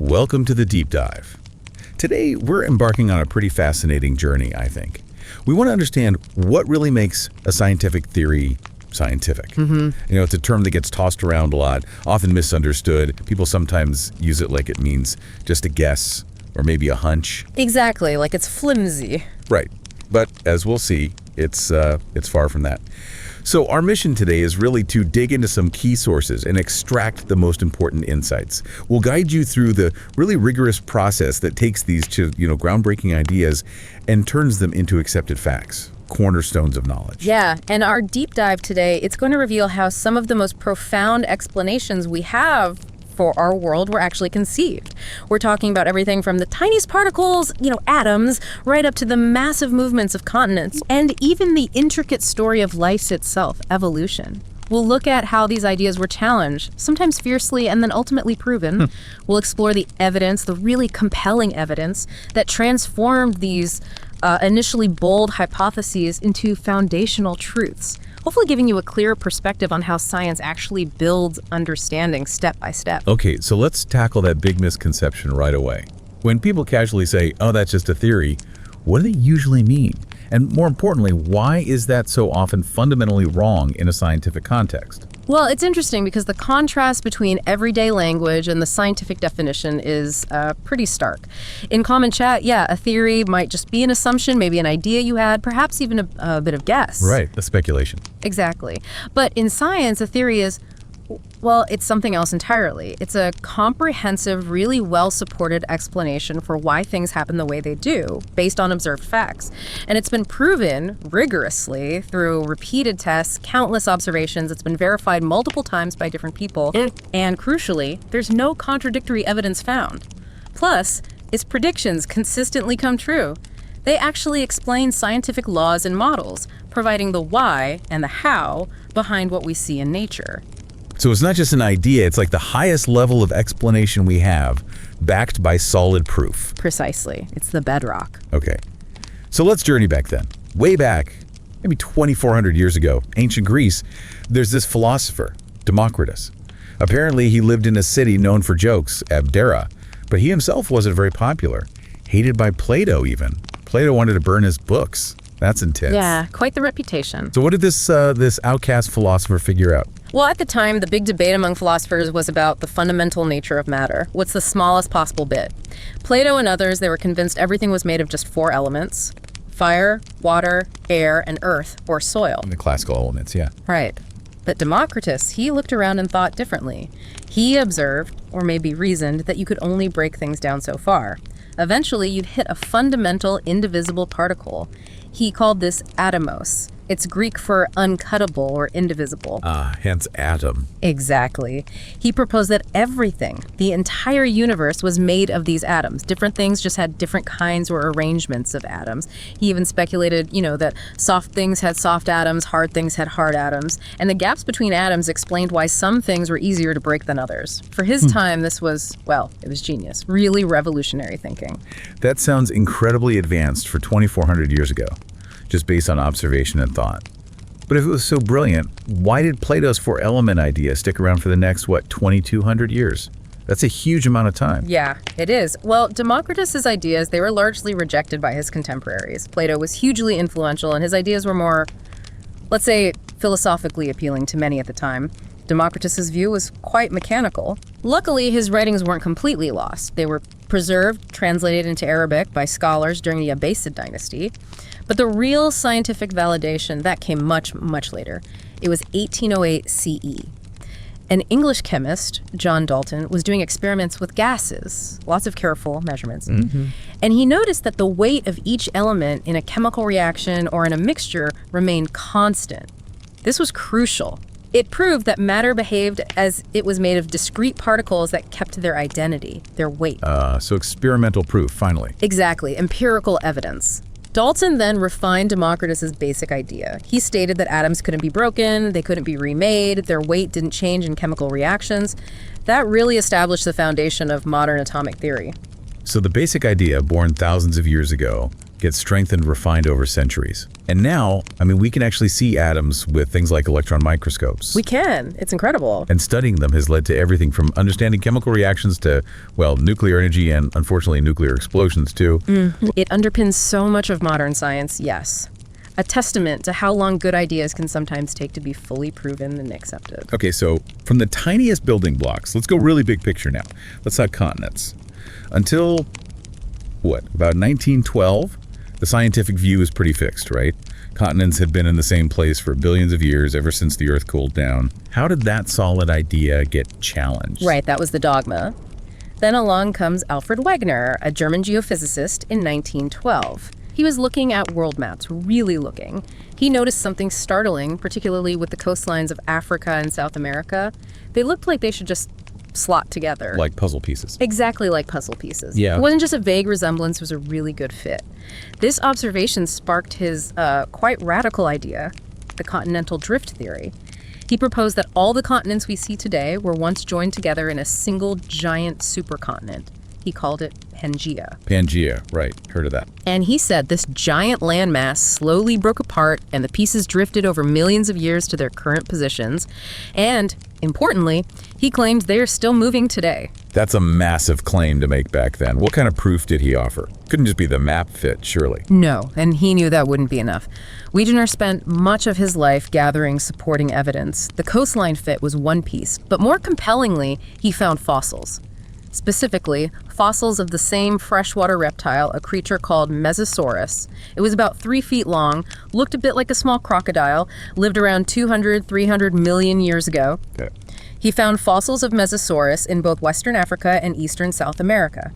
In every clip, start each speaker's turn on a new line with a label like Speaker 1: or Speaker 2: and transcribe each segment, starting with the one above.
Speaker 1: Welcome to the Deep Dive. Today, we're embarking on a pretty fascinating journey, I think. We want to understand what really makes a scientific theory scientific. It's a term that gets tossed around a lot, often misunderstood. People sometimes use it like it means just a guess or maybe a hunch.
Speaker 2: Exactly, like it's flimsy.
Speaker 1: Right. But as we'll see, it's far from that. So our mission today is really to dig into some key sources and extract the most important insights. We'll guide you through the really rigorous process that takes these groundbreaking ideas and turns them into accepted facts, cornerstones of knowledge.
Speaker 2: Yeah, and our deep dive today, it's going to reveal how some of the most profound explanations we have for our world were actually conceived. We're talking about everything from the tiniest particles, atoms, right up to the massive movements of continents, and even the intricate story of life itself, evolution. We'll look at how these ideas were challenged, sometimes fiercely and then ultimately proven. We'll explore the evidence, the really compelling evidence that transformed these initially bold hypotheses into foundational truths, hopefully giving you a clearer perspective on how science actually builds understanding step by step.
Speaker 1: Okay, so let's tackle that big misconception right away. When people casually say, oh, that's just a theory, what do they usually mean? And more importantly, why is that so often fundamentally wrong in a scientific context?
Speaker 2: Well, it's interesting because the contrast between everyday language and the scientific definition is pretty stark. In common chat, a theory might just be an assumption, maybe an idea you had, perhaps even a bit of guess.
Speaker 1: Right, a speculation.
Speaker 2: Exactly. But in science, a theory is, well, it's something else entirely. It's a comprehensive, really well-supported explanation for why things happen the way they do, based on observed facts. And it's been proven rigorously through repeated tests, countless observations. It's been verified multiple times by different people. And crucially, there's no contradictory evidence found. Plus, its predictions consistently come true. They actually explain scientific laws and models, providing the why and the how behind what we see in nature.
Speaker 1: So it's not just an idea, it's like the highest level of explanation we have, backed by solid proof.
Speaker 2: Precisely. It's the bedrock.
Speaker 1: Okay. So let's journey back then. Way back, maybe 2,400 years ago, ancient Greece, there's this philosopher, Democritus. Apparently he lived in a city known for jokes, Abdera, but he himself wasn't very popular. Hated by Plato even. Plato wanted to burn his books. That's intense.
Speaker 2: Yeah, quite the reputation.
Speaker 1: So what did this outcast philosopher figure out?
Speaker 2: Well, at the time, the big debate among philosophers was about the fundamental nature of matter. What's the smallest possible bit? Plato and others, they were convinced everything was made of just 4 elements: fire, water, air, and earth, or soil.
Speaker 1: And the classical elements, yeah.
Speaker 2: Right. But Democritus, he looked around and thought differently. He observed, or maybe reasoned, that you could only break things down so far. Eventually, you'd hit a fundamental, indivisible particle. He called this atomos. It's Greek for uncuttable or indivisible.
Speaker 1: Hence atom.
Speaker 2: Exactly. He proposed that everything, the entire universe, was made of these atoms. Different things just had different kinds or arrangements of atoms. He even speculated, that soft things had soft atoms, hard things had hard atoms, and the gaps between atoms explained why some things were easier to break than others. For his time, this was, it was genius. Really revolutionary thinking.
Speaker 1: That sounds incredibly advanced for 2,400 years ago, just based on observation and thought. But if it was so brilliant, why did Plato's 4-element idea stick around for the next, 2,200 years? That's a huge amount of time.
Speaker 2: Yeah, it is. Well, Democritus's ideas, they were largely rejected by his contemporaries. Plato was hugely influential, and his ideas were more, let's say, philosophically appealing to many at the time. Democritus's view was quite mechanical. Luckily, his writings weren't completely lost. They were preserved, translated into Arabic by scholars during the Abbasid dynasty. But the real scientific validation, that came much, much later. It was 1808 CE. An English chemist, John Dalton, was doing experiments with gases, lots of careful measurements. And he noticed that the weight of each element in a chemical reaction or in a mixture remained constant. This was crucial. It proved that matter behaved as it was made of discrete particles that kept their identity, their weight.
Speaker 1: So experimental proof, finally.
Speaker 2: Exactly, empirical evidence. Dalton then refined Democritus's basic idea. He stated that atoms couldn't be broken, they couldn't be remade, their weight didn't change in chemical reactions. That really established the foundation of modern atomic theory.
Speaker 1: So the basic idea, born thousands of years ago, get strengthened, refined over centuries. And now, we can actually see atoms with things like electron microscopes.
Speaker 2: We can. It's incredible.
Speaker 1: And studying them has led to everything from understanding chemical reactions to, nuclear energy and, unfortunately, nuclear explosions, too.
Speaker 2: It underpins so much of modern science, yes. A testament to how long good ideas can sometimes take to be fully proven and accepted.
Speaker 1: Okay, so from the tiniest building blocks, let's go really big picture now. Let's talk continents. Until, about 1912, the scientific view is pretty fixed, right? Continents had been in the same place for billions of years, ever since the Earth cooled down. How did that solid idea get challenged?
Speaker 2: Right, that was the dogma. Then along comes Alfred Wegener, a German geophysicist, in 1912. He was looking at world maps, really looking. He noticed something startling, particularly with the coastlines of Africa and South America. They looked like they should just slot together.
Speaker 1: Like puzzle pieces.
Speaker 2: Exactly like puzzle pieces.
Speaker 1: Yeah.
Speaker 2: It wasn't just a vague resemblance, it was a really good fit. This observation sparked his quite radical idea, the continental drift theory. He proposed that all the continents we see today were once joined together in a single giant supercontinent. He called it Pangaea.
Speaker 1: Pangaea, right. Heard of that.
Speaker 2: And he said this giant landmass slowly broke apart and the pieces drifted over millions of years to their current positions. And, importantly, he claims they are still moving today.
Speaker 1: That's a massive claim to make back then. What kind of proof did he offer? Couldn't just be the map fit, surely.
Speaker 2: No, and he knew that wouldn't be enough. Wegener spent much of his life gathering supporting evidence. The coastline fit was one piece, but more compellingly, he found fossils. Specifically, fossils of the same freshwater reptile, a creature called Mesosaurus. It was about 3 feet long, looked a bit like a small crocodile, lived around 200-300 million years ago.
Speaker 1: Okay.
Speaker 2: He found fossils of Mesosaurus in both Western Africa and Eastern South America.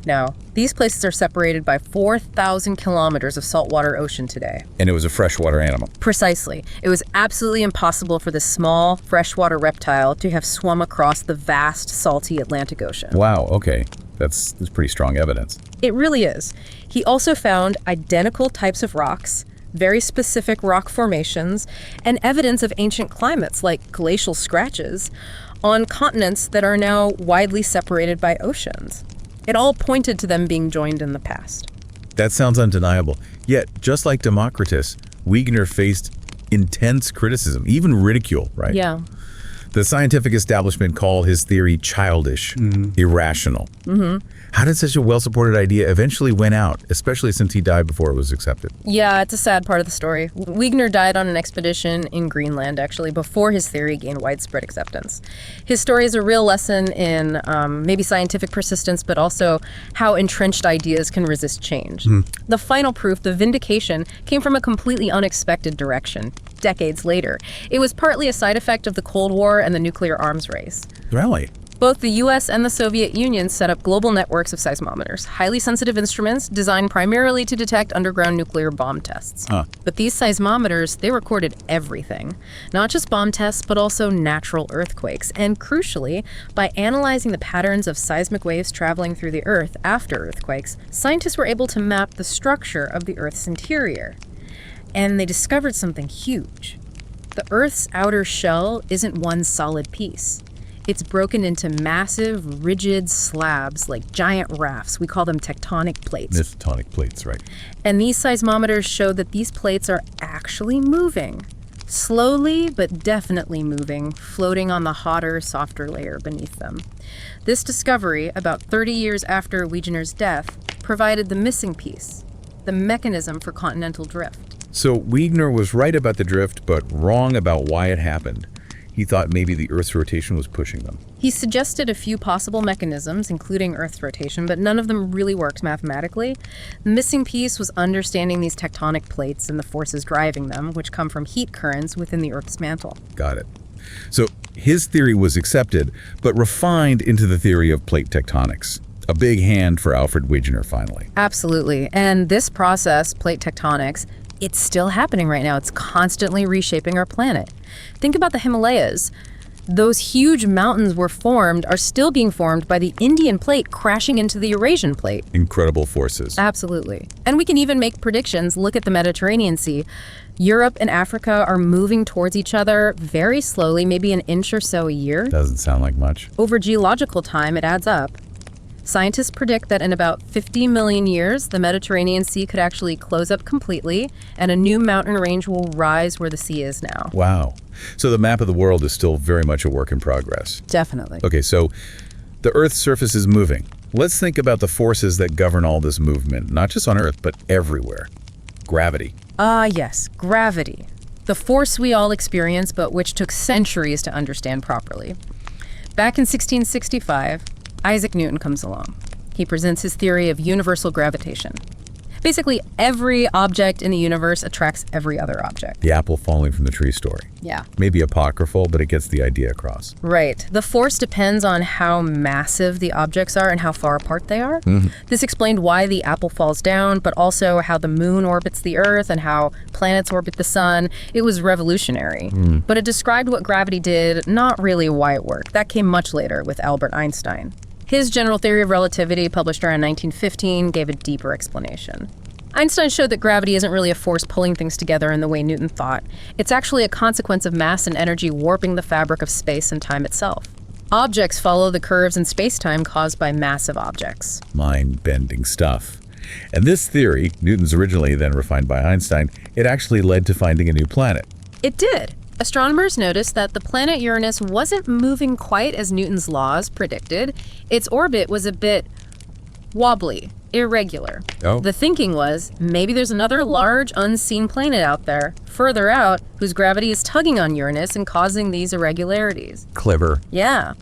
Speaker 2: Now, these places are separated by 4,000 kilometers of saltwater ocean today.
Speaker 1: And it was a freshwater animal.
Speaker 2: Precisely. It was absolutely impossible for this small freshwater reptile to have swum across the vast, salty Atlantic Ocean.
Speaker 1: Wow, okay. That's pretty strong evidence.
Speaker 2: It really is. He also found identical types of rocks, very specific rock formations, and evidence of ancient climates like glacial scratches on continents that are now widely separated by oceans. It all pointed to them being joined in the past.
Speaker 1: That sounds undeniable. Yet, just like Democritus, Wegener faced intense criticism, even ridicule, right?
Speaker 2: Yeah.
Speaker 1: The scientific establishment called his theory childish, irrational. How did such a well-supported idea eventually win out, especially since he died before it was accepted?
Speaker 2: Yeah, it's a sad part of the story. Wegener died on an expedition in Greenland, actually, before his theory gained widespread acceptance. His story is a real lesson in maybe scientific persistence, but also how entrenched ideas can resist change. The final proof, the vindication, came from a completely unexpected direction. Decades later. It was partly a side effect of the Cold War and the nuclear arms race.
Speaker 1: Really?
Speaker 2: Both the US and the Soviet Union set up global networks of seismometers, highly sensitive instruments designed primarily to detect underground nuclear bomb tests. But these seismometers, they recorded everything. Not just bomb tests, but also natural earthquakes. And crucially, by analyzing the patterns of seismic waves traveling through the Earth after earthquakes, scientists were able to map the structure of the Earth's interior. And they discovered something huge. The Earth's outer shell isn't one solid piece. It's broken into massive, rigid slabs like giant rafts. We call them tectonic plates.
Speaker 1: Tectonic plates, right.
Speaker 2: And these seismometers show that these plates are actually moving. Slowly, but definitely moving, floating on the hotter, softer layer beneath them. This discovery, about 30 years after Wegener's death, provided the missing piece, the mechanism for continental drift.
Speaker 1: So Wegener was right about the drift, but wrong about why it happened. He thought maybe the Earth's rotation was pushing them.
Speaker 2: He suggested a few possible mechanisms, including Earth's rotation, but none of them really worked mathematically. The missing piece was understanding these tectonic plates and the forces driving them, which come from heat currents within the Earth's mantle.
Speaker 1: Got it. So his theory was accepted, but refined into the theory of plate tectonics. A big hand for Alfred Wegener, finally.
Speaker 2: Absolutely. And this process, plate tectonics, it's still happening right now. It's constantly reshaping our planet. Think about the Himalayas. Those huge mountains are still being formed by the Indian plate crashing into the Eurasian plate.
Speaker 1: Incredible forces.
Speaker 2: Absolutely. And we can even make predictions. Look at the Mediterranean Sea. Europe and Africa are moving towards each other very slowly, maybe an inch or so a year.
Speaker 1: Doesn't sound like much.
Speaker 2: Over geological time, it adds up. Scientists predict that in about 50 million years, the Mediterranean Sea could actually close up completely, and a new mountain range will rise where the sea is now.
Speaker 1: Wow. So the map of the world is still very much a work in progress.
Speaker 2: Definitely.
Speaker 1: Okay, so the Earth's surface is moving. Let's think about the forces that govern all this movement, not just on Earth, but everywhere. Gravity.
Speaker 2: Yes, gravity. The force we all experience, but which took centuries to understand properly. Back in 1665, Isaac Newton comes along. He presents his theory of universal gravitation. Basically, every object in the universe attracts every other object.
Speaker 1: The apple falling from the tree story.
Speaker 2: Yeah.
Speaker 1: Maybe apocryphal, but it gets the idea across.
Speaker 2: Right. The force depends on how massive the objects are and how far apart they are. This explained why the apple falls down, but also how the moon orbits the Earth and how planets orbit the sun. It was revolutionary. But it described what gravity did, not really why it worked. That came much later with Albert Einstein. His general theory of relativity, published around 1915, gave a deeper explanation. Einstein showed that gravity isn't really a force pulling things together in the way Newton thought. It's actually a consequence of mass and energy warping the fabric of space and time itself. Objects follow the curves in space-time caused by massive objects.
Speaker 1: Mind-bending stuff. And this theory, Newton's originally, then refined by Einstein, it actually led to finding a new planet.
Speaker 2: It did. Astronomers noticed that the planet Uranus wasn't moving quite as Newton's laws predicted. Its orbit was a bit wobbly, irregular.
Speaker 1: Oh.
Speaker 2: The thinking was, maybe there's another large unseen planet out there, further out, whose gravity is tugging on Uranus and causing these irregularities.
Speaker 1: Clever.
Speaker 2: Yeah.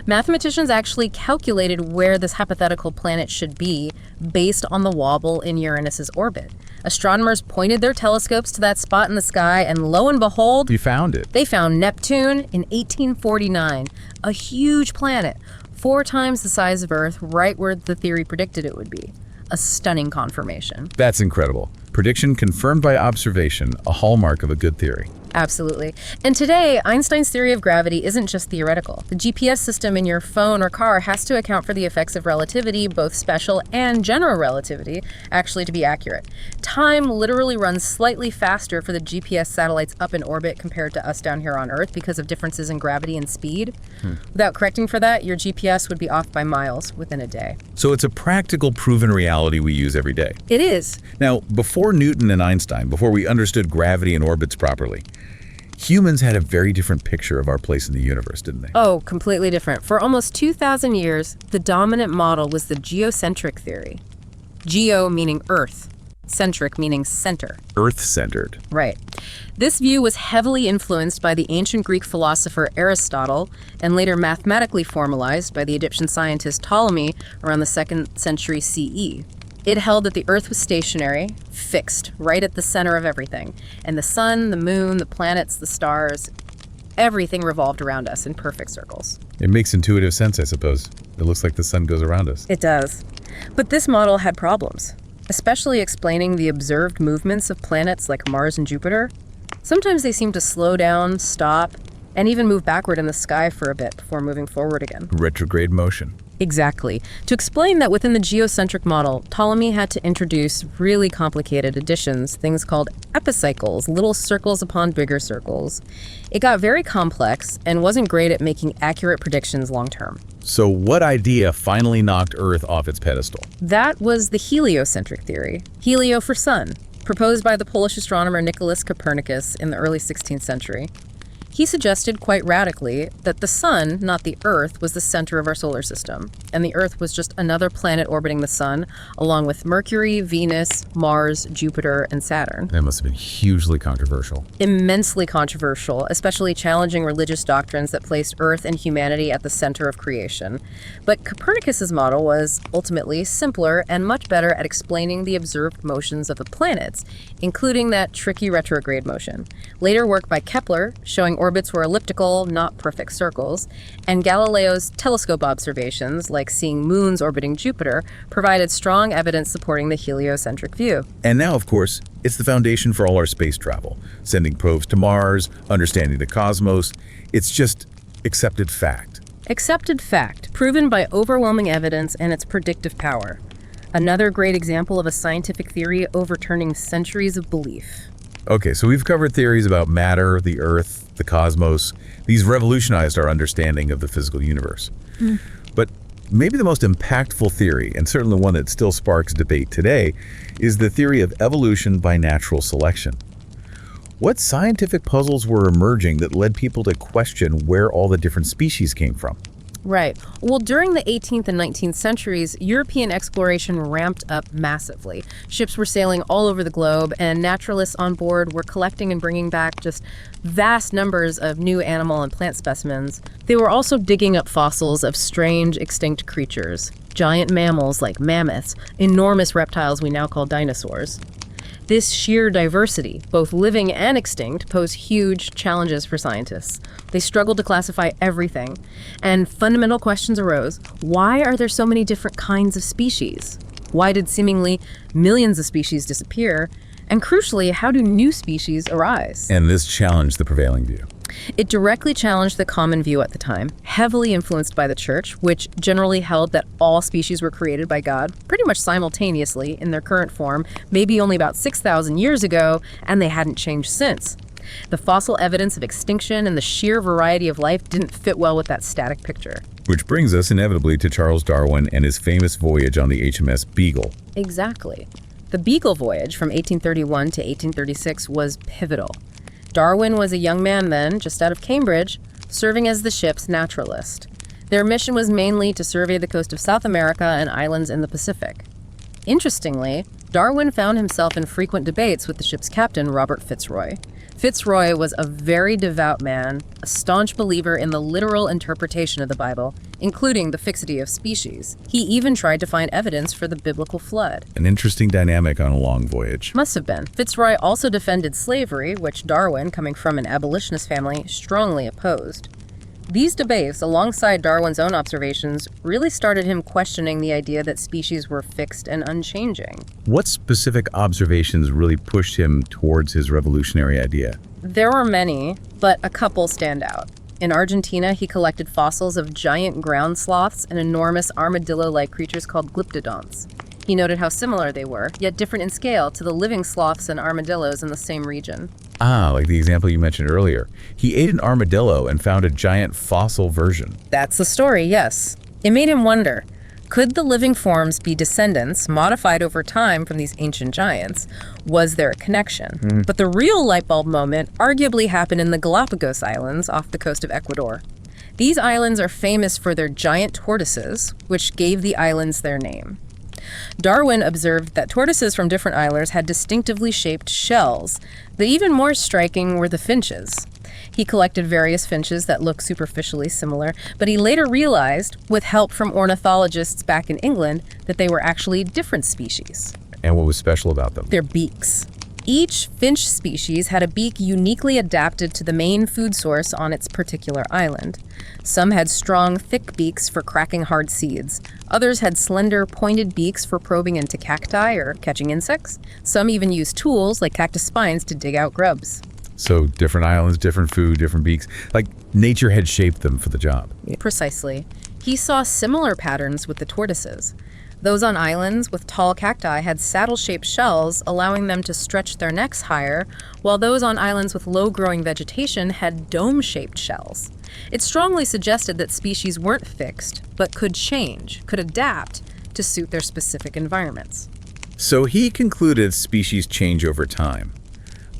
Speaker 2: Mathematicians actually calculated where this hypothetical planet should be based on the wobble in Uranus's orbit. Astronomers pointed their telescopes to that spot in the sky, and lo and behold,
Speaker 1: You found it.
Speaker 2: they found Neptune in 1849, a huge planet, 4 times the size of Earth, right where the theory predicted it would be. A stunning confirmation.
Speaker 1: That's incredible. Prediction confirmed by observation, a hallmark of a good theory.
Speaker 2: Absolutely. And today, Einstein's theory of gravity isn't just theoretical. The GPS system in your phone or car has to account for the effects of relativity, both special and general relativity, actually to be accurate. Time literally runs slightly faster for the GPS satellites up in orbit compared to us down here on Earth because of differences in gravity and speed. Without correcting for that, your GPS would be off by miles within a day.
Speaker 1: So it's a practical, proven reality we use every day.
Speaker 2: It is.
Speaker 1: Now, before Newton and Einstein, before we understood gravity and orbits properly, humans had a very different picture of our place in the universe, didn't they?
Speaker 2: Oh, completely different. For almost 2,000 years, the dominant model was the geocentric theory. Geo meaning Earth, centric meaning center.
Speaker 1: Earth-centered.
Speaker 2: Right. This view was heavily influenced by the ancient Greek philosopher Aristotle and later mathematically formalized by the Egyptian scientist Ptolemy around the 2nd century CE. It held that the Earth was stationary, fixed, right at the center of everything. And the sun, the moon, the planets, the stars, everything revolved around us in perfect circles.
Speaker 1: It makes intuitive sense, I suppose. It looks like the sun goes around us.
Speaker 2: It does. But this model had problems, especially explaining the observed movements of planets like Mars and Jupiter. Sometimes they seem to slow down, stop, and even move backward in the sky for a bit before moving forward again.
Speaker 1: Retrograde motion.
Speaker 2: Exactly. To explain that within the geocentric model, Ptolemy had to introduce really complicated additions, things called epicycles, little circles upon bigger circles. It got very complex and wasn't great at making accurate predictions long term.
Speaker 1: So what idea finally knocked Earth off its pedestal?
Speaker 2: That was the heliocentric theory, helio for sun, proposed by the Polish astronomer Nicholas Copernicus in the early 16th century. He suggested quite radically that the sun, not the Earth, was the center of our solar system, and the Earth was just another planet orbiting the sun, along with Mercury, Venus, Mars, Jupiter, and Saturn.
Speaker 1: That must have been hugely controversial.
Speaker 2: Immensely controversial, especially challenging religious doctrines that placed Earth and humanity at the center of creation. But Copernicus's model was ultimately simpler and much better at explaining the observed motions of the planets, including that tricky retrograde motion. Later work by Kepler, showing orbits were elliptical, not perfect circles, and Galileo's telescope observations, like seeing moons orbiting Jupiter, provided strong evidence supporting the heliocentric view.
Speaker 1: And now, of course, it's the foundation for all our space travel. Sending probes to Mars, understanding the cosmos. It's just accepted fact.
Speaker 2: Accepted fact, proven by overwhelming evidence and its predictive power. Another great example of a scientific theory overturning centuries of belief.
Speaker 1: Okay, so we've covered theories about matter, the Earth, the cosmos. These revolutionized our understanding of the physical universe. But Maybe the most impactful theory, and certainly one that still sparks debate today, is the theory of evolution by natural selection. What scientific puzzles were emerging that led people to question where all the different species came from?
Speaker 2: Right. Well, during the 18th and 19th centuries, European exploration ramped up massively. Ships were sailing all over the globe, and naturalists on board were collecting and bringing back just vast numbers of new animal and plant specimens. They were also digging up fossils of strange, extinct creatures, giant mammals like mammoths, enormous reptiles we now call dinosaurs. This sheer diversity, both living and extinct, posed huge challenges for scientists. They struggled to classify everything, and fundamental questions arose. Why are there so many different kinds of species? Why did seemingly millions of species disappear? And crucially, how do new species arise?
Speaker 1: And this challenged the prevailing view.
Speaker 2: It directly challenged the common view at the time, heavily influenced by the church, which generally held that all species were created by God pretty much simultaneously in their current form, maybe only about 6,000 years ago, and they hadn't changed since. The fossil evidence of extinction and the sheer variety of life didn't fit well with that static picture.
Speaker 1: Which brings us inevitably to Charles Darwin and his famous voyage on the HMS Beagle.
Speaker 2: Exactly. The Beagle voyage from 1831 to 1836 was pivotal. Darwin was a young man then, just out of Cambridge, serving as the ship's naturalist. Their mission was mainly to survey the coast of South America and islands in the Pacific. Interestingly, Darwin found himself in frequent debates with the ship's captain, Robert Fitzroy. Fitzroy was a very devout man, a staunch believer in the literal interpretation of the Bible, including the fixity of species. He even tried to find evidence for the biblical flood.
Speaker 1: An interesting dynamic on a long voyage.
Speaker 2: Must have been. Fitzroy also defended slavery, which Darwin, coming from an abolitionist family, strongly opposed. These debates, alongside Darwin's own observations, really started him questioning the idea that species were fixed and unchanging.
Speaker 1: What specific observations really pushed him towards his revolutionary idea?
Speaker 2: There were many, but a couple stand out. In Argentina, he collected fossils of giant ground sloths and enormous armadillo-like creatures called glyptodonts. He noted how similar they were, yet different in scale, to the living sloths and armadillos in the same region.
Speaker 1: Ah, like the example you mentioned earlier. He ate an armadillo and found a giant fossil version.
Speaker 2: That's the story, yes. It made him wonder, could the living forms be descendants, modified over time from these ancient giants? Was there a connection? But the real light bulb moment arguably happened in the Galapagos Islands off the coast of Ecuador. These islands are famous for their giant tortoises, which gave the islands their name. Darwin observed that tortoises from different islands had distinctively shaped shells. The even more striking were the finches. He collected various finches that look superficially similar, but he later realized, with help from ornithologists back in England, that they were actually different species.
Speaker 1: And what was special about them?
Speaker 2: Their beaks. Each finch species had a beak uniquely adapted to the main food source on its particular island. Some had strong, thick beaks for cracking hard seeds. Others had slender, pointed beaks for probing into cacti or catching insects. Some even used tools, like cactus spines, to dig out grubs.
Speaker 1: So different islands, different food, different beaks. Like nature had shaped them for the job.
Speaker 2: Precisely. He saw similar patterns with the tortoises. Those on islands with tall cacti had saddle-shaped shells, allowing them to stretch their necks higher, while those on islands with low-growing vegetation had dome-shaped shells. It strongly suggested that species weren't fixed, but could change, could adapt to suit their specific environments.
Speaker 1: So he concluded species change over time.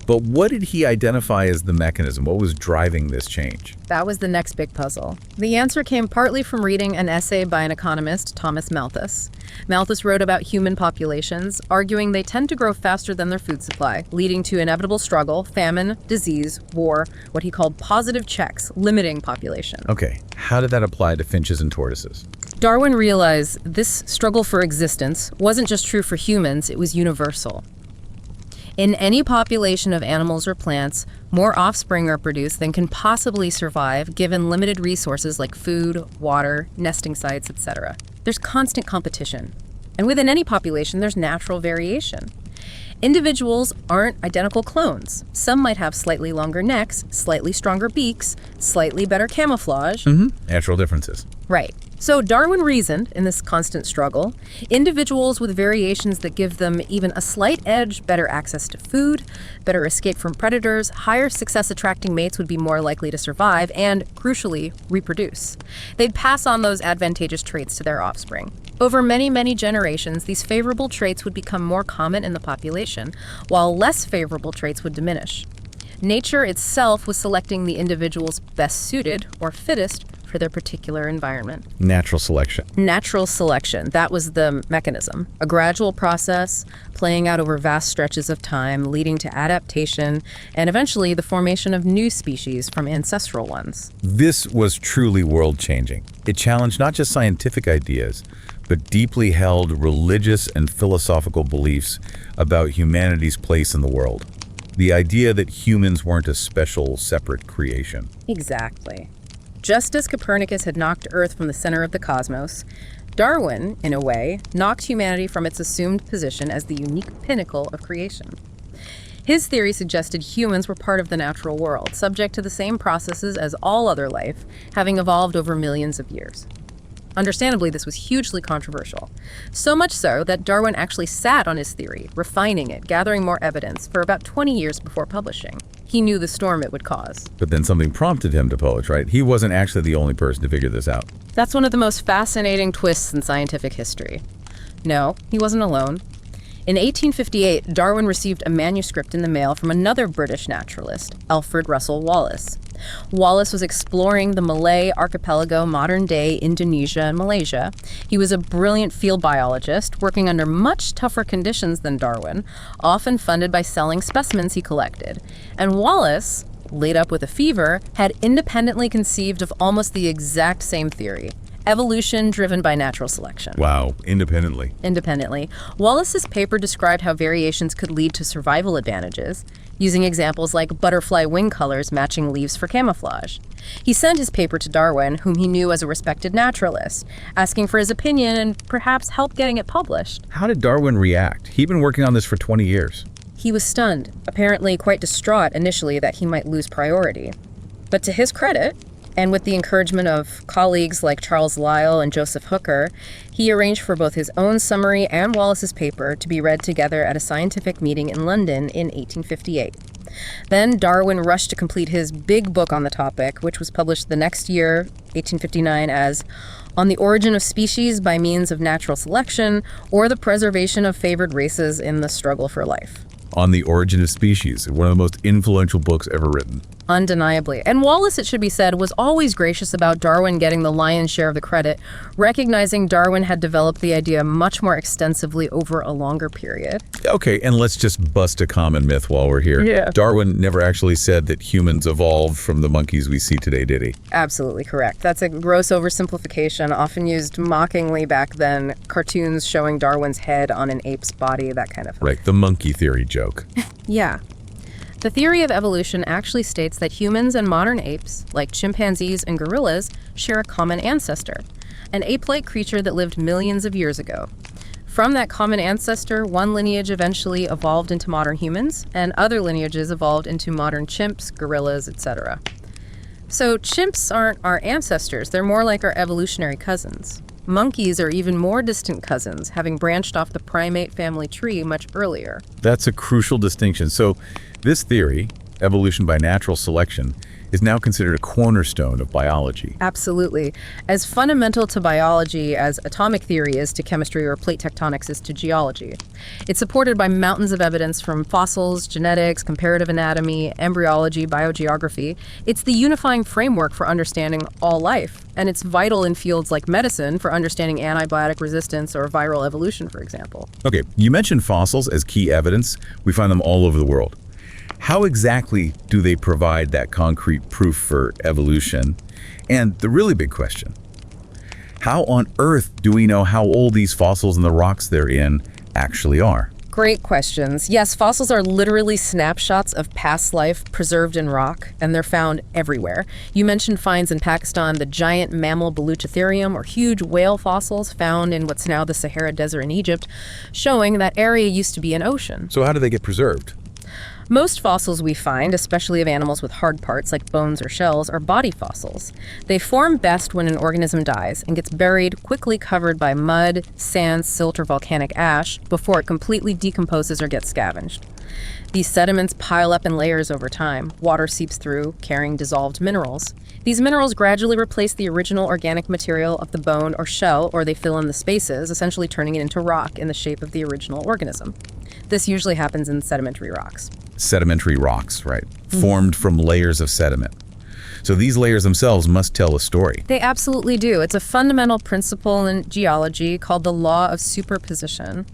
Speaker 1: But what did he identify as the mechanism? What was driving this change?
Speaker 2: That was the next big puzzle. The answer came partly from reading an essay by an economist, Thomas Malthus. Malthus wrote about human populations, arguing they tend to grow faster than their food supply, leading to inevitable struggle, famine, disease, war, what he called positive checks, limiting population.
Speaker 1: Okay, how did that apply to finches and tortoises?
Speaker 2: Darwin realized this struggle for existence wasn't just true for humans, it was universal. In any population of animals or plants, more offspring are produced than can possibly survive given limited resources like food, water, nesting sites, etc. There's constant competition. And within any population, there's natural variation. Individuals aren't identical clones. Some might have slightly longer necks, slightly stronger beaks, slightly better camouflage.
Speaker 1: Natural differences.
Speaker 2: Right. So Darwin reasoned, in this constant struggle, individuals with variations that give them even a slight edge, better access to food, better escape from predators, higher success attracting mates would be more likely to survive, and, crucially, reproduce. They'd pass on those advantageous traits to their offspring. Over many, many generations, these favorable traits would become more common in the population, while less favorable traits would diminish. Nature itself was selecting the individuals best suited, or fittest, for their particular environment.
Speaker 1: Natural selection.
Speaker 2: Natural selection, that was the mechanism. A gradual process playing out over vast stretches of time, leading to adaptation, and eventually the formation of new species from ancestral ones.
Speaker 1: This was truly world-changing. It challenged not just scientific ideas, but deeply held religious and philosophical beliefs about humanity's place in the world. The idea that humans weren't a special, separate creation.
Speaker 2: Exactly. Just as Copernicus had knocked Earth from the center of the cosmos, Darwin, in a way, knocked humanity from its assumed position as the unique pinnacle of creation. His theory suggested humans were part of the natural world, subject to the same processes as all other life, having evolved over millions of years. Understandably, this was hugely controversial. So much so that Darwin actually sat on his theory, refining it, gathering more evidence for about 20 years before publishing. He knew the storm it would cause.
Speaker 1: But then something prompted him to publish, right? He wasn't actually the only person to figure this out.
Speaker 2: That's one of the most fascinating twists in scientific history. No, he wasn't alone. In 1858, Darwin received a manuscript in the mail from another British naturalist, Alfred Russel Wallace. Wallace was exploring the Malay archipelago, modern-day Indonesia and Malaysia. He was a brilliant field biologist, working under much tougher conditions than Darwin, often funded by selling specimens he collected. And Wallace, laid up with a fever, had independently conceived of almost the exact same theory. Evolution driven by natural selection.
Speaker 1: Wow, independently.
Speaker 2: Independently. Wallace's paper described how variations could lead to survival advantages, using examples like butterfly wing colors matching leaves for camouflage. He sent his paper to Darwin, whom he knew as a respected naturalist, asking for his opinion and perhaps help getting it published.
Speaker 1: How did Darwin react? He'd been working on this for 20 years.
Speaker 2: He was stunned, apparently quite distraught initially that he might lose priority. But to his credit, and with the encouragement of colleagues like Charles Lyell and Joseph Hooker, he arranged for both his own summary and Wallace's paper to be read together at a scientific meeting in London in 1858. Then Darwin rushed to complete his big book on the topic, which was published the next year, 1859, as On the Origin of Species by Means of Natural Selection, or the Preservation of Favored Races in the Struggle for Life.
Speaker 1: On the Origin of Species, one of the most influential books ever written.
Speaker 2: Undeniably. And Wallace, it should be said, was always gracious about Darwin getting the lion's share of the credit, recognizing Darwin had developed the idea much more extensively over a longer period.
Speaker 1: Okay, and let's just bust a common myth while we're here.
Speaker 2: Yeah.
Speaker 1: Darwin never actually said that humans evolved from the monkeys we see today, did he?
Speaker 2: Absolutely correct. That's a gross oversimplification, often used mockingly back then, cartoons showing Darwin's head on an ape's body, that kind of thing.
Speaker 1: Right, the monkey theory joke.
Speaker 2: Yeah. The theory of evolution actually states that humans and modern apes, like chimpanzees and gorillas, share a common ancestor, an ape-like creature that lived millions of years ago. From that common ancestor, one lineage eventually evolved into modern humans, and other lineages evolved into modern chimps, gorillas, etc. So chimps aren't our ancestors, they're more like our evolutionary cousins. Monkeys are even more distant cousins, having branched off the primate family tree much earlier.
Speaker 1: That's a crucial distinction. So this theory, evolution by natural selection, is now considered a cornerstone of biology.
Speaker 2: Absolutely. As fundamental to biology as atomic theory is to chemistry or plate tectonics is to geology. It's supported by mountains of evidence from fossils, genetics, comparative anatomy, embryology, biogeography. It's the unifying framework for understanding all life, and it's vital in fields like medicine for understanding antibiotic resistance or viral evolution, for example.
Speaker 1: Okay, you mentioned fossils as key evidence. We find them all over the world. How exactly do they provide that concrete proof for evolution? And the really big question, how on earth do we know how old these fossils and the rocks they're in actually are?
Speaker 2: Great questions. Yes, fossils are literally snapshots of past life preserved in rock, and they're found everywhere. You mentioned finds in Pakistan, the giant mammal Baluchitherium, or huge whale fossils found in what's now the Sahara Desert in Egypt, showing that area used to be an ocean.
Speaker 1: So how do they get preserved?
Speaker 2: Most fossils we find, especially of animals with hard parts like bones or shells, are body fossils. They form best when an organism dies and gets buried, quickly covered by mud, sand, silt, or volcanic ash before it completely decomposes or gets scavenged. These sediments pile up in layers over time. Water seeps through, carrying dissolved minerals. These minerals gradually replace the original organic material of the bone or shell, or they fill in the spaces, essentially turning it into rock in the shape of the original organism. This usually happens in sedimentary rocks.
Speaker 1: Sedimentary rocks, right? Formed from layers of sediment. So these layers themselves must tell a story.
Speaker 2: They absolutely do. It's a fundamental principle in geology called the law of superposition.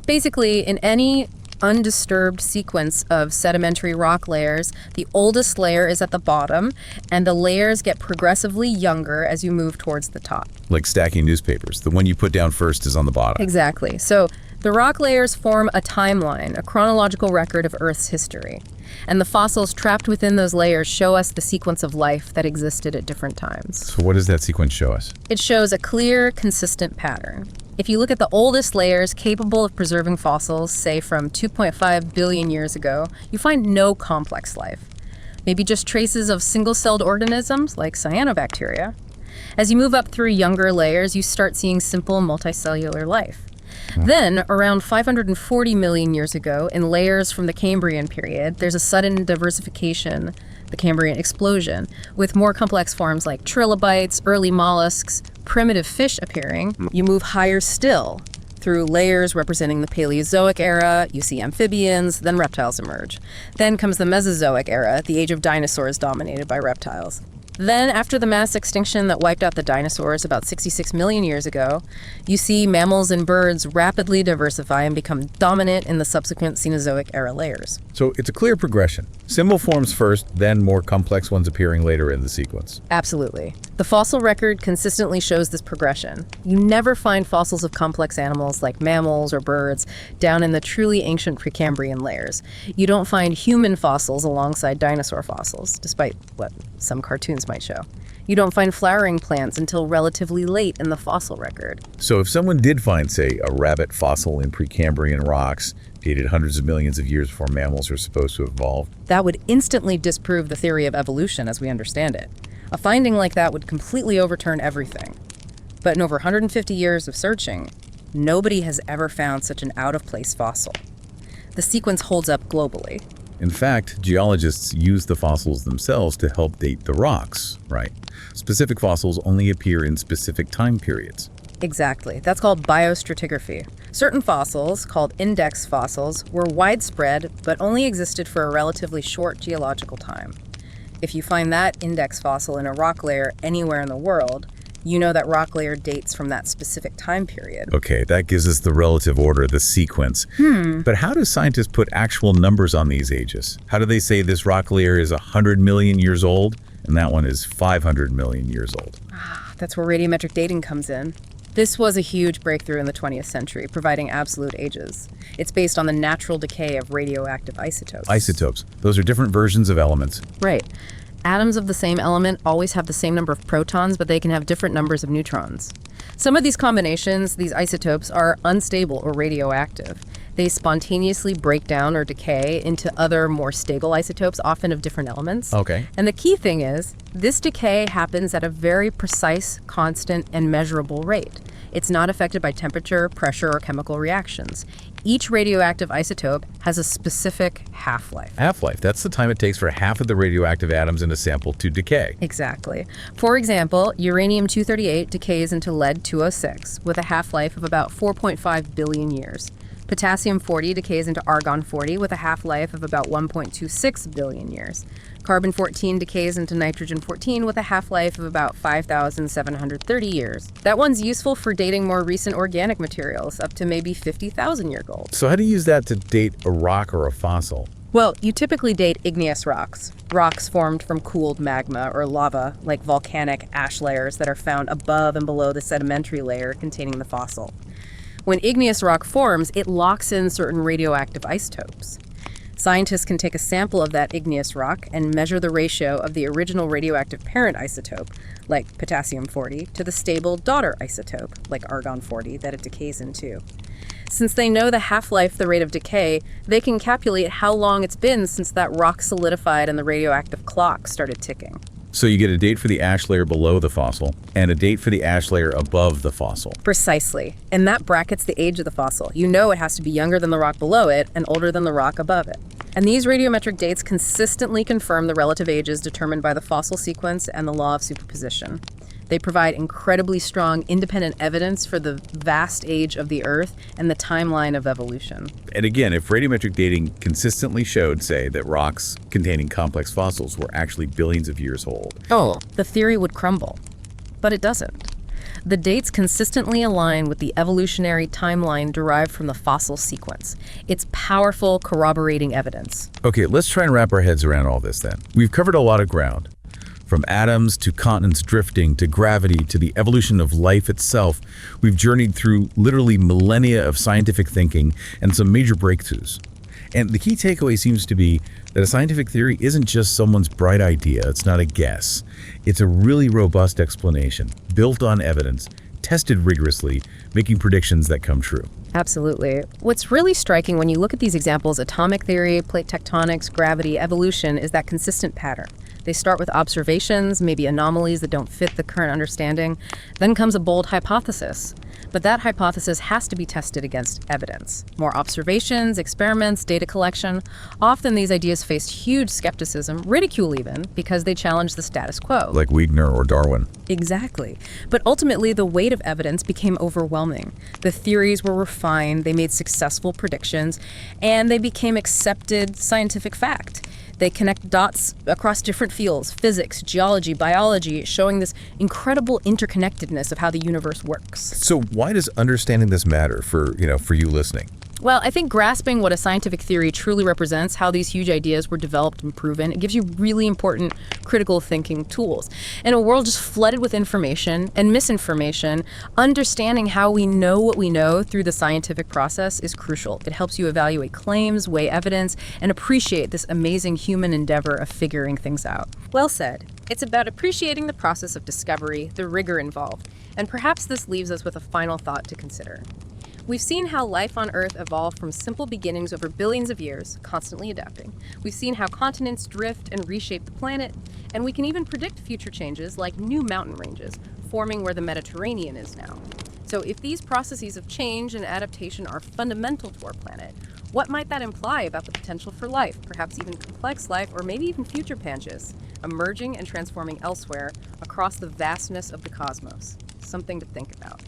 Speaker 2: Basically, in any undisturbed sequence of sedimentary rock layers, the oldest layer is at the bottom, and the layers get progressively younger as you move towards the top.
Speaker 1: Like stacking newspapers. The one you put down first is on the bottom.
Speaker 2: Exactly. So the rock layers form a timeline, a chronological record of Earth's history. And the fossils trapped within those layers show us the sequence of life that existed at different times.
Speaker 1: So what does that sequence show us?
Speaker 2: It shows a clear, consistent pattern. If you look at the oldest layers capable of preserving fossils, say from 2.5 billion years ago, you find no complex life. Maybe just traces of single-celled organisms like cyanobacteria. As you move up through younger layers, you start seeing simple multicellular life. Then, around 540 million years ago, in layers from the Cambrian period, there's a sudden diversification, the Cambrian explosion, with more complex forms like trilobites, early mollusks, primitive fish appearing. You move higher still. Through layers representing the Paleozoic era, you see amphibians, then reptiles emerge. Then comes the Mesozoic era, the age of dinosaurs dominated by reptiles. Then, after the mass extinction that wiped out the dinosaurs about 66 million years ago, you see mammals and birds rapidly diversify and become dominant in the subsequent Cenozoic era layers.
Speaker 1: So it's a clear progression. Simple forms first, then more complex ones appearing later in the sequence.
Speaker 2: Absolutely. The fossil record consistently shows this progression. You never find fossils of complex animals like mammals or birds down in the truly ancient Precambrian layers. You don't find human fossils alongside dinosaur fossils, despite what some cartoons might show. You don't find flowering plants until relatively late in the fossil record.
Speaker 1: So if someone did find, say, a rabbit fossil in Precambrian rocks, dated hundreds of millions of years before mammals are supposed to have evolved,
Speaker 2: that would instantly disprove the theory of evolution as we understand it. A finding like that would completely overturn everything. But in over 150 years of searching, nobody has ever found such an out-of-place fossil. The sequence holds up globally.
Speaker 1: in fact, geologists use the fossils themselves to help date the rocks, right? Specific fossils only appear in specific time periods.
Speaker 2: Exactly. That's called biostratigraphy. Certain fossils, called index fossils, were widespread but only existed for a relatively short geological time. If you find that index fossil in a rock layer anywhere in the world, you know that rock layer dates from that specific time period.
Speaker 1: Okay, that gives us the relative order, the sequence. But how do scientists put actual numbers on these ages? How do they say this rock layer is 100 million years old and that one is 500 million years old?
Speaker 2: That's where radiometric dating comes in. This was a huge breakthrough in the 20th century, providing absolute ages. It's based on the natural decay of radioactive isotopes.
Speaker 1: Isotopes. Those are different versions of elements.
Speaker 2: Right. Atoms of the same element always have the same number of protons, but they can have different numbers of neutrons. Some of these combinations, these isotopes, are unstable or radioactive. They spontaneously break down or decay into other, more stable isotopes, often of different elements.
Speaker 1: Okay.
Speaker 2: And the key thing is, this decay happens at a very precise, constant, and measurable rate. It's not affected by temperature, pressure, or chemical reactions. Each radioactive isotope has a specific half-life.
Speaker 1: Half-life, that's the time it takes for half of the radioactive atoms in a sample to decay.
Speaker 2: Exactly. For example, uranium-238 decays into lead-206 with a half-life of about 4.5 billion years. Potassium-40 decays into argon-40 with a half-life of about 1.26 billion years. Carbon-14 decays into nitrogen-14 with a half-life of about 5,730 years. That one's useful for dating more recent organic materials, up to maybe 50,000 years old.
Speaker 1: So how do you use that to date a rock or a fossil?
Speaker 2: Well, you typically date igneous rocks formed from cooled magma or lava, like volcanic ash layers that are found above and below the sedimentary layer containing the fossil. When igneous rock forms, it locks in certain radioactive isotopes. Scientists can take a sample of that igneous rock and measure the ratio of the original radioactive parent isotope, like potassium-40, to the stable daughter isotope, like argon-40, that it decays into. Since they know the half-life, the rate of decay, they can calculate how long it's been since that rock solidified and the radioactive clock started ticking.
Speaker 1: So you get a date for the ash layer below the fossil and a date for the ash layer above the fossil.
Speaker 2: Precisely. And that brackets the age of the fossil. You know it has to be younger than the rock below it and older than the rock above it. And these radiometric dates consistently confirm the relative ages determined by the fossil sequence and the law of superposition. They provide incredibly strong independent evidence for the vast age of the Earth and the timeline of evolution.
Speaker 1: And again, if radiometric dating consistently showed, say, that rocks containing complex fossils were actually billions of years old,
Speaker 2: the theory would crumble. But it doesn't. The dates consistently align with the evolutionary timeline derived from the fossil sequence. It's powerful, corroborating evidence.
Speaker 1: Okay, let's try and wrap our heads around all this then. We've covered a lot of ground. From atoms to continents drifting to gravity to the evolution of life itself, we've journeyed through literally millennia of scientific thinking and some major breakthroughs. And the key takeaway seems to be that a scientific theory isn't just someone's bright idea, it's not a guess. It's a really robust explanation, built on evidence, tested rigorously, making predictions that come true.
Speaker 2: Absolutely. What's really striking when you look at these examples, atomic theory, plate tectonics, gravity, evolution, is that consistent pattern. They start with observations, maybe anomalies that don't fit the current understanding. Then comes a bold hypothesis. But that hypothesis has to be tested against evidence. More observations, experiments, data collection. Often these ideas faced huge skepticism, ridicule even, because they challenged the status quo.
Speaker 1: Like Wegener or Darwin.
Speaker 2: Exactly. But ultimately, the weight of evidence became overwhelming. The theories were refined, they made successful predictions, and they became accepted scientific fact. They connect dots across different fields, physics, geology, biology, showing this incredible interconnectedness of how the universe works.
Speaker 1: So why does understanding this matter for you listening?
Speaker 2: Well, I think grasping what a scientific theory truly represents, how these huge ideas were developed and proven, it gives you really important critical thinking tools. In a world just flooded with information and misinformation, understanding how we know what we know through the scientific process is crucial. It helps you evaluate claims, weigh evidence, and appreciate this amazing human endeavor of figuring things out. Well said. It's about appreciating the process of discovery, the rigor involved, and perhaps this leaves us with a final thought to consider. We've seen how life on Earth evolved from simple beginnings over billions of years, constantly adapting. We've seen how continents drift and reshape the planet, and we can even predict future changes like new mountain ranges, forming where the Mediterranean is now. So if these processes of change and adaptation are fundamental to our planet, what might that imply about the potential for life, perhaps even complex life, or maybe even future Pangeas, emerging and transforming elsewhere across the vastness of the cosmos? Something to think about.